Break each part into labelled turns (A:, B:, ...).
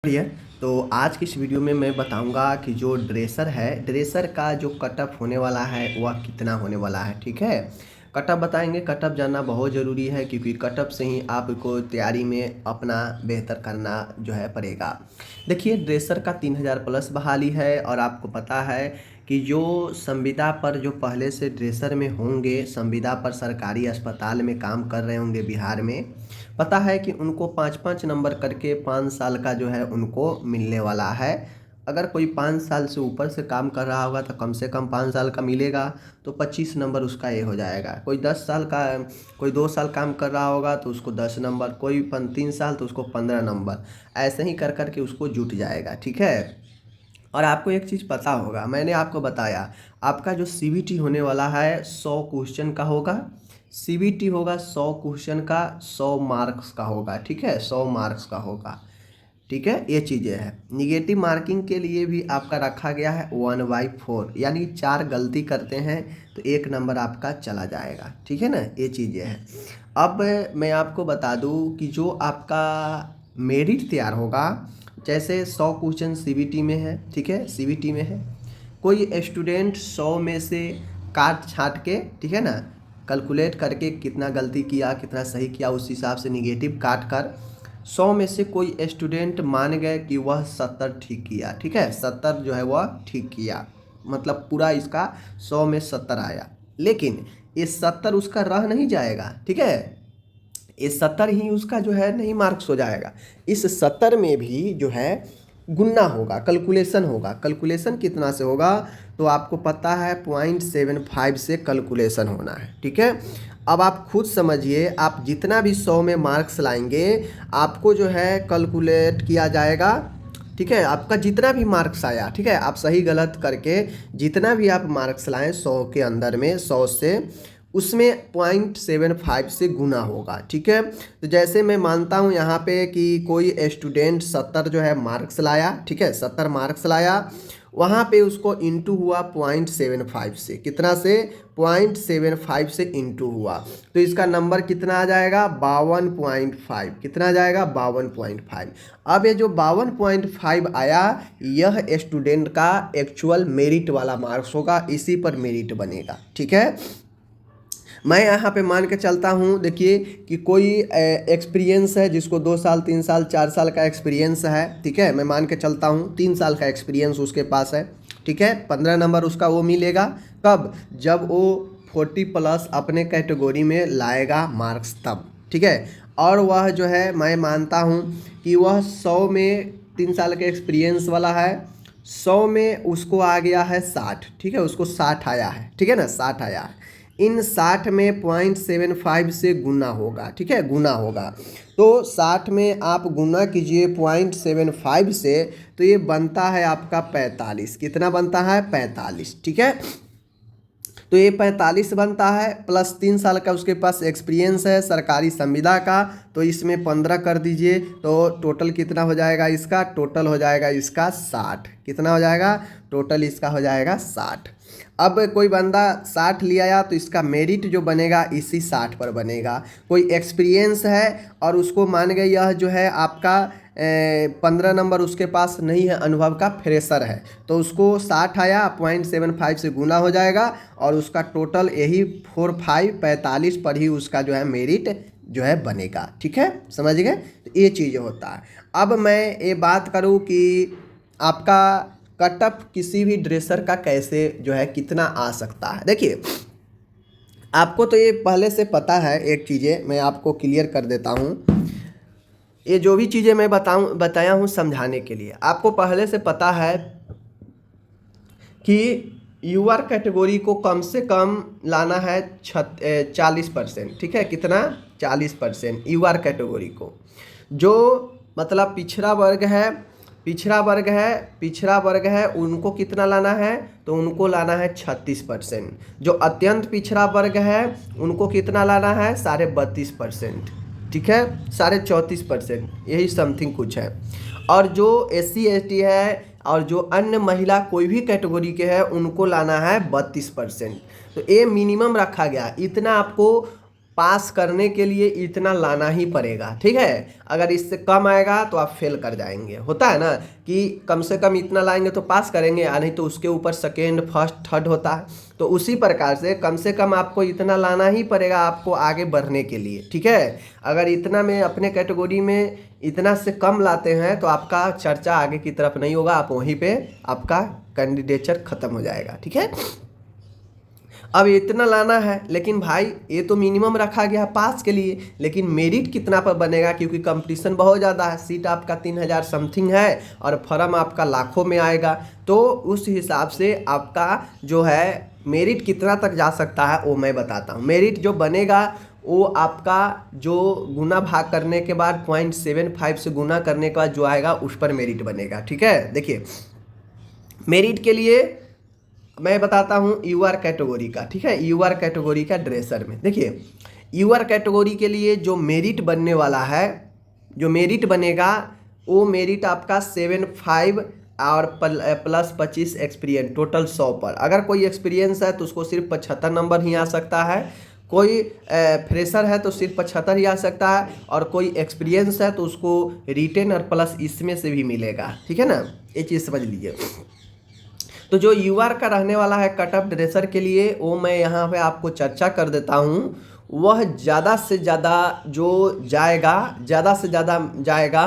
A: बढ़िया। तो आज की इस वीडियो में मैं बताऊंगा कि जो ड्रेसर है, ड्रेसर का जो कटअप होने वाला है वह कितना होने वाला है। ठीक है, कटअप बताएंगे। कटअप जानना बहुत ज़रूरी है क्योंकि कटअप से ही आपको तैयारी में अपना बेहतर करना जो है पड़ेगा। देखिए, ड्रेसर का 3000 प्लस बहाली है और आपको पता है कि जो संविदा पर जो पहले से ड्रेसर में होंगे, संविदा पर सरकारी अस्पताल में काम कर रहे होंगे बिहार में, पता है कि उनको 5-5 नंबर करके 5 साल का जो है उनको मिलने वाला है। अगर कोई 5 साल से ऊपर से काम कर रहा होगा तो कम से कम 5 साल का मिलेगा, तो 25 नंबर उसका ये हो जाएगा। कोई 10 साल का, कोई 2 साल काम कर रहा होगा तो उसको 10 नंबर, कोई 3 साल तो उसको 15 नंबर, ऐसे ही कर कर के उसको जुट जाएगा। ठीक है। और आपको एक चीज़ पता होगा, मैंने आपको बताया, आपका जो सीबीटी होने वाला है 100 क्वेश्चन का होगा। सीबीटी होगा 100 क्वेश्चन का, 100 मार्क्स का होगा। ठीक है, 100 मार्क्स का होगा। ठीक है, ये चीज़ें हैं। निगेटिव मार्किंग के लिए भी आपका रखा गया है 1/4, यानी 4 गलती करते हैं तो 1 नंबर आपका चला जाएगा। ठीक है ना, ये चीज़ें हैं। अब मैं आपको बता दूं कि जो आपका मेरिट तैयार होगा, जैसे 100 क्वेश्चन सीबीटी में है। ठीक है, सीबीटी में है। कोई स्टूडेंट 100 में से काट छाँट के, ठीक है ना, कैलकुलेट करके कितना गलती किया, कितना सही किया, उस हिसाब से निगेटिव काट कर 100 में से कोई स्टूडेंट मान गए कि वह 70 ठीक किया। ठीक है, 70 जो है वह ठीक किया, मतलब पूरा इसका 100 में 70 आया। लेकिन ये 70 उसका रह नहीं जाएगा। ठीक है, ये 70 ही उसका जो है नहीं मार्क्स हो जाएगा। इस 70 में भी जो है गुना होगा, कैलकुलेशन होगा। कैलकुलेशन कितना से होगा तो आपको पता है 0.75 से कैलकुलेशन होना है। ठीक है, अब आप खुद समझिए, आप जितना भी 100 में मार्क्स लाएंगे आपको जो है कैलकुलेट किया जाएगा। ठीक है, आपका जितना भी मार्क्स आया, ठीक है, आप सही गलत करके जितना भी आप मार्क्स लाएं 100 के अंदर में, 100 से, उसमें 0.75 से गुना होगा। ठीक है, तो जैसे मैं मानता हूँ यहाँ पे कि कोई स्टूडेंट 70 जो है मार्क्स लाया, ठीक है, 70 मार्क्स लाया, वहाँ पे उसको इंटू हुआ 0.75 से। कितना से? 0.75 से इंटू हुआ, तो इसका नंबर कितना आ जाएगा? 52.5। कितना आ जाएगा? 52.5। अब ये जो 52.5 आया, यह स्टूडेंट का एक्चुअल मेरिट वाला मार्क्स होगा, इसी पर मेरिट बनेगा। ठीक है, मैं यहाँ पे मान के चलता हूँ, देखिए कि कोई एक्सपीरियंस है जिसको 2 साल 3 साल 4 साल का एक्सपीरियंस है। ठीक है, मैं मान के चलता हूँ 3 साल का एक्सपीरियंस उसके पास है। ठीक है, 15 नंबर उसका वो मिलेगा। कब? जब वो 40 प्लस अपने कैटेगरी में लाएगा मार्क्स, तब। ठीक है, और वह जो है मैं मानता हूँ कि वह 100 में 3 साल के एक्सपीरियंस वाला है, 100 में उसको आ गया है 60। ठीक है, उसको 60 आया है। ठीक है ना, 60 आया है। इन 60 में 0.75 से गुना होगा। ठीक है, गुना होगा, तो 60 में आप गुना कीजिए 0.75 से, तो ये बनता है आपका 45। कितना बनता है? 45। ठीक है, तो ये 45 बनता है, प्लस 3 साल का उसके पास एक्सपीरियंस है सरकारी संविदा का, तो इसमें 15 कर दीजिए, तो टोटल कितना हो जाएगा इसका? टोटल हो जाएगा इसका 60। कितना हो जाएगा? टोटल इसका हो जाएगा 60। अब कोई बंदा 60 ले आया तो इसका मेरिट जो बनेगा इसी 60 पर बनेगा। कोई एक्सपीरियंस है और उसको मान गए यह जो है आपका 15 नंबर उसके पास नहीं है, अनुभव का फ्रेशर है, तो उसको 60 आया, 0.75 से गुना हो जाएगा और उसका टोटल यही 45 पर ही उसका जो है मेरिट जो है बनेगा। ठीक है, समझ गए? तो ये चीज़ होता है। अब मैं ये बात करूँ कि आपका कटअप किसी भी ड्रेसर का कैसे जो है कितना आ सकता है। देखिए, आपको तो ये पहले से पता है, एक चीज़ें मैं आपको क्लियर कर देता हूँ। ये जो भी चीज़ें मैं बताया हूँ समझाने के लिए, आपको पहले से पता है कि यूआर कैटेगरी को कम से कम लाना है 40%। ठीक है, कितना? 40% यूआर कैटेगरी को। जो मतलब पिछड़ा वर्ग है, पिछड़ा वर्ग है, उनको कितना लाना है? तो उनको लाना है 36%। जो अत्यंत पिछड़ा वर्ग है उनको कितना लाना है? 32.5%। ठीक है, 34.5%, यही समथिंग कुछ है। और जो SC ST है और जो अन्य महिला कोई भी कैटेगरी के है उनको लाना है 32%। तो ये मिनिमम रखा गया, इतना आपको पास करने के लिए इतना लाना ही पड़ेगा, ठीक है। अगर इससे कम आएगा तो आप फेल कर जाएंगे। होता है ना कि कम से कम इतना लाएंगे तो पास करेंगे, या नहीं तो उसके ऊपर सेकेंड फर्स्ट थर्ड होता है। तो उसी प्रकार से कम आपको इतना लाना ही पड़ेगा आपको आगे बढ़ने के लिए, ठीक है। अगर इतना में अपने कैटेगरी में इतना से कम लाते हैं तो आपका चर्चा आगे की तरफ नहीं होगा, आप वहीं पे आपका कैंडिडेचर ख़त्म हो जाएगा, ठीक है। अब इतना लाना है, लेकिन भाई ये तो मिनिमम रखा गया पास के लिए, लेकिन मेरिट कितना पर बनेगा, क्योंकि कंपटीशन बहुत ज़्यादा है। सीट आपका 3000 समथिंग है और फॉर्म आपका लाखों में आएगा। तो उस हिसाब से आपका जो है मेरिट कितना तक जा सकता है वो मैं बताता हूँ। मेरिट जो बनेगा वो आपका जो गुना भाग करने के बाद 0.75 से गुना करने के बाद जो आएगा उस पर मेरिट बनेगा, ठीक है। देखिए मेरिट के लिए मैं बताता हूँ यूआर कैटेगरी का, ठीक है। यूआर कैटेगरी का ड्रेसर में देखिए यूआर कैटेगरी के लिए जो मेरिट बनने वाला है, जो मेरिट बनेगा वो मेरिट आपका 75 और प्लस 25 एक्सपीरियंस, टोटल 100 पर। अगर कोई एक्सपीरियंस है तो उसको सिर्फ 75 नंबर ही आ सकता है, कोई फ्रेशर है तो सिर्फ 75 ही आ सकता है, और कोई एक्सपीरियंस है तो उसको रिटेन और प्लस इसमें से भी मिलेगा, ठीक है ना। ये चीज़ समझ लीजिए। तो जो यूआर का रहने वाला है कट ऑफ ड्रेसर के लिए वो मैं यहाँ पे आपको चर्चा कर देता हूँ। वह ज़्यादा से ज़्यादा जो जाएगा, ज़्यादा से ज़्यादा जाएगा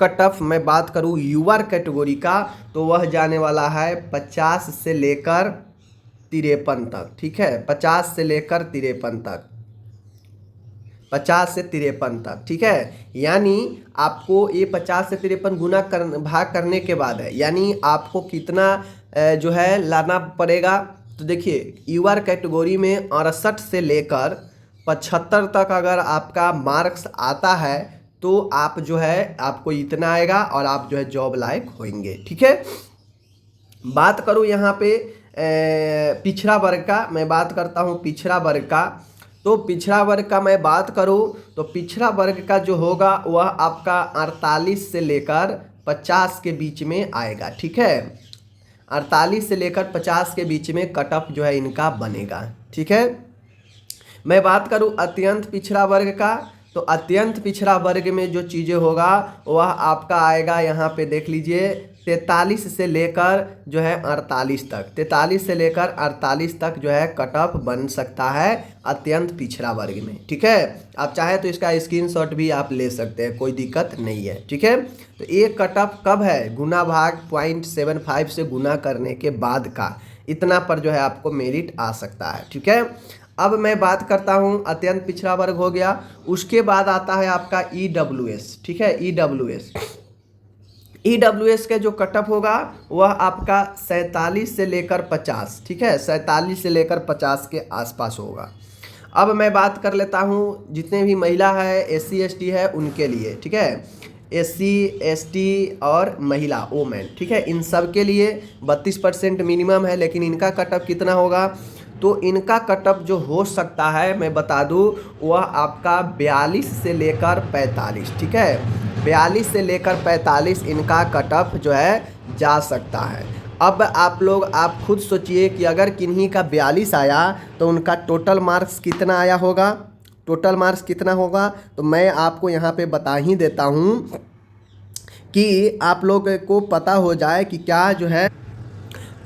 A: कट ऑफ, मैं बात करूँ यूआर कैटेगरी का तो वह जाने वाला है 50 से लेकर 53 तक, ठीक है। 50 से लेकर 53 तक, 50 से 53 तक, ठीक है। यानी आपको ये 50 से 53 गुना भाग करने के बाद है, यानी आपको कितना जो है लाना पड़ेगा। तो देखिए यूआर कैटेगरी में 68 से लेकर 75 तक अगर आपका मार्क्स आता है तो आप जो है आपको इतना आएगा और आप जो है जॉब लायक होंगे, ठीक है। बात करूँ यहाँ पे पिछड़ा वर्ग का, मैं बात करता हूँ पिछड़ा वर्ग का। तो पिछड़ा वर्ग का मैं बात करूँ तो पिछड़ा वर्ग का जो होगा वह आपका 48 से लेकर 50 के बीच में आएगा, ठीक है। 48 से लेकर 50 के बीच में कट ऑफ जो है इनका बनेगा, ठीक है। मैं बात करूं अत्यंत पिछड़ा वर्ग का, तो अत्यंत पिछड़ा वर्ग में जो चीज़ें होगा वह आपका आएगा, यहाँ पे देख लीजिए 43 से लेकर जो है 48 तक, 43 से लेकर 48 तक जो है कट ऑफ बन सकता है अत्यंत पिछड़ा वर्ग में, ठीक है। आप चाहे तो इसका स्क्रीनशॉट भी आप ले सकते हैं, कोई दिक्कत नहीं है, ठीक है। तो ये कट ऑफ कब है, गुना भाग 0.75 से गुना करने के बाद का, इतना पर जो है आपको मेरिट आ सकता है, ठीक है। अब मैं बात करता हूँ अत्यंत पिछड़ा वर्ग हो गया, उसके बाद आता है आपका EWS, ठीक है। EWS के जो कटअप होगा वह आपका 47 से लेकर 50, ठीक है, 47 से लेकर 50 के आसपास होगा। अब मैं बात कर लेता हूँ जितने भी महिला है SC ST है उनके लिए, ठीक है। SC ST और महिला वोमेन, ठीक है, इन सब के लिए 32% मिनिमम है, लेकिन इनका कटअप कितना होगा, तो इनका कटअप जो हो सकता है मैं बता दूं वह आपका 42 से लेकर 45, ठीक है, 42 से लेकर 45 इनका कटअप जो है जा सकता है। अब आप खुद सोचिए कि अगर किन्हीं का 42 आया तो उनका टोटल मार्क्स कितना आया होगा, टोटल मार्क्स कितना होगा, तो मैं आपको यहाँ पे बता ही देता हूँ कि आप लोग को पता हो जाए कि क्या जो है।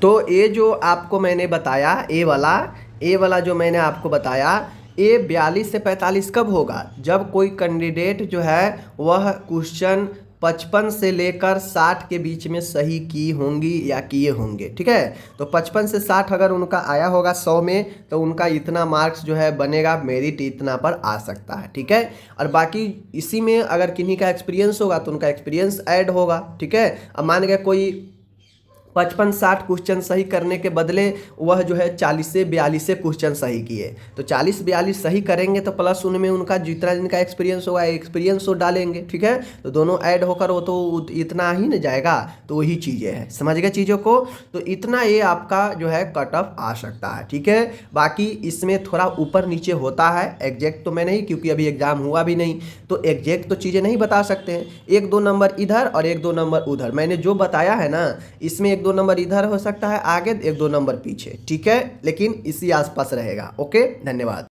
A: तो ये जो आपको मैंने बताया ए वाला जो मैंने आपको बताया, ये 42 से 45 कब होगा, जब कोई कैंडिडेट जो है वह क्वेश्चन 55 से लेकर 60 के बीच में सही की होंगी या किए होंगे, ठीक है। तो 55 से 60 अगर उनका आया होगा 100 में तो उनका इतना मार्क्स जो है बनेगा, मेरिट इतना पर आ सकता है, ठीक है। और बाकी इसी में अगर किन्हीं का एक्सपीरियंस होगा तो उनका एक्सपीरियंस ऐड होगा, ठीक है। अब मान गया कोई 55-60 क्वेश्चन सही करने के बदले वह जो है 40 से 42 क्वेश्चन सही किए, तो 40-42 सही करेंगे तो प्लस उनमें उनका जितना इनका एक्सपीरियंस होगा एक्सपीरियंस तो डालेंगे, ठीक है। तो दोनों ऐड होकर वो तो इतना ही न जाएगा, तो वही चीज़ें हैं, समझ गए चीज़ों को। तो इतना ये आपका जो है कट ऑफ आ सकता है, ठीक है। बाकी इसमें थोड़ा ऊपर नीचे होता है, एग्जैक्ट तो मैं नहीं, क्योंकि अभी एग्जाम हुआ भी नहीं, तो एग्जैक्ट तो चीज़ें नहीं बता सकते हैं। 1-2 नंबर इधर और 1-2 नंबर उधर, मैंने जो बताया है ना, इसमें 1-2 नंबर इधर हो सकता है आगे, 1-2 नंबर पीछे, ठीक है, लेकिन इसी आसपास रहेगा। ओके, धन्यवाद।